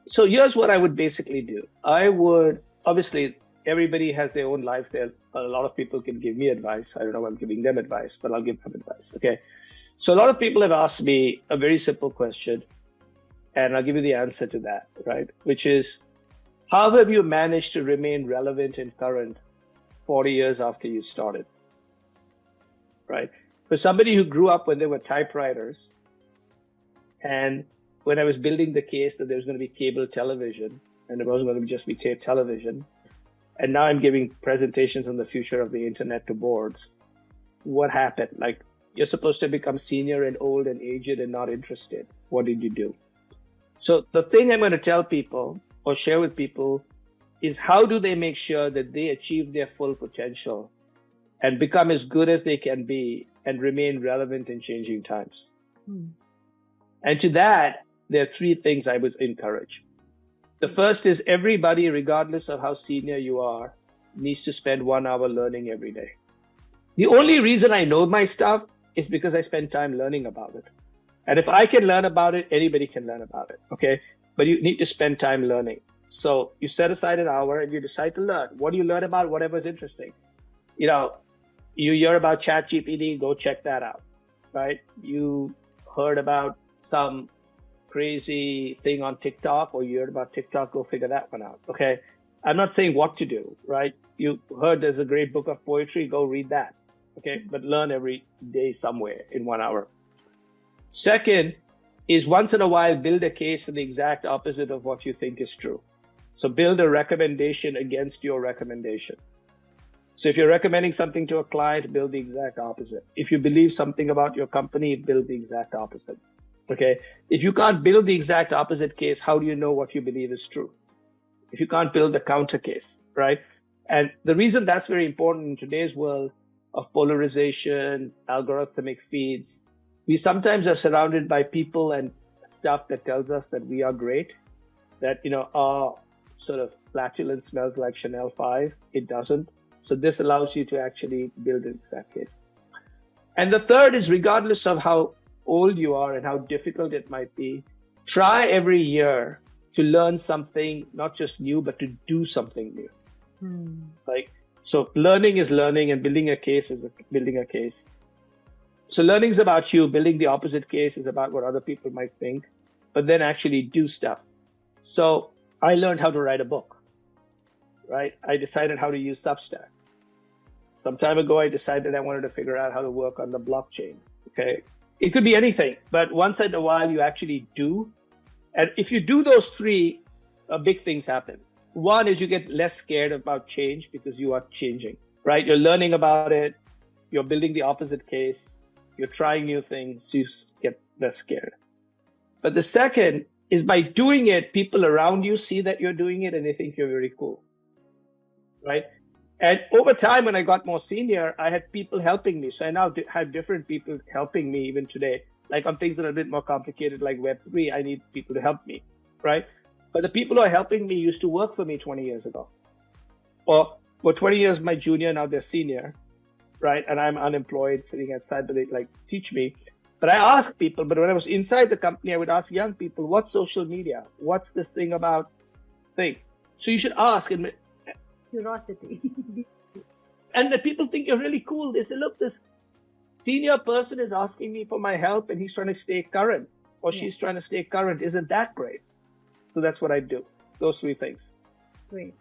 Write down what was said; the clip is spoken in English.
So here's what I would basically do. I would, obviously, everybody has their own lives. There, a lot of people can give me advice. I don't know if I'm giving them advice, but I'll give them advice. Okay. So a lot of people have asked me a very simple question, and I'll give you the answer to that, right? Which is, how have you managed to remain relevant and current 40 years after you started, right? For somebody who grew up when there were typewriters, and when I was building the case that there was going to be cable television and it wasn't going to just be tape television, and now I'm giving presentations on the future of the internet to boards, what happened? Like, you're supposed to become senior and old and aged and not interested. What did you do? So the thing I'm going to tell people or share with people is, how do they make sure that they achieve their full potential and become as good as they can be and remain relevant in changing times? And to that, there are three things I would encourage. The first is, everybody, regardless of how senior you are, needs to spend 1 hour learning every day. The only reason I know my stuff is because I spend time learning about it. And if I can learn about it, anybody can learn about it, okay? But you need to spend time learning. So you set aside an hour and you decide to learn. What do you learn about? Whatever's interesting. You know, you hear about ChatGPT, go check that out, right? You heard about some crazy thing on TikTok, or you heard about TikTok, go figure that one out, okay? I'm not saying what to do, right? You heard there's a great book of poetry, go read that, okay? But learn every day somewhere in 1 hour. Second is, once in a while, build a case for the exact opposite of what you think is true. So build a recommendation against your recommendation. So if you're recommending something to a client, build the exact opposite. If you believe something about your company, build the exact opposite. Okay. If you can't build the exact opposite case, how do you know what you believe is true? If you can't build the counter case, right? And the reason that's very important in today's world of polarization, algorithmic feeds, we sometimes are surrounded by people and stuff that tells us that we are great, that, you know, our sort of flatulence smells like Chanel 5. It doesn't. So this allows you to actually build an exact case. And the third is, regardless of how old you are and how difficult it might be, try every year to learn something, not just new, but to do something new. Like, so learning is learning, and building a case is building a case. So learning is about you, building the opposite case is about what other people might think, but then actually do stuff. So I learned how to write a book, right? I decided how to use Substack. Some time ago, I decided I wanted to figure out how to work on the blockchain, okay? It could be anything, but once in a while you actually do. And if you do those three, big things happen. One is, you get less scared about change because you are changing, right? You're learning about it. You're building the opposite case. You're trying new things. You get less scared. But the second is, by doing it, people around you see that you're doing it and they think you're very cool, right? And over time, when I got more senior, I had people helping me. So I now have different people helping me even today. Like on things that are a bit more complicated, like Web3, I need people to help me, right? But the people who are helping me used to work for me 20 years ago. Or were 20 years my junior, now they're senior, right? And I'm unemployed, sitting outside, but they like teach me. But I ask people, but when I was inside the company, I would ask young people, what's social media? What's this thing about thing? So you should ask. And Curiosity. And the people think you're really cool. They say, look, this senior person is asking me for my help and he's trying to stay current, or she's trying to stay current. Isn't that great? So that's what I do. Those three things. Great.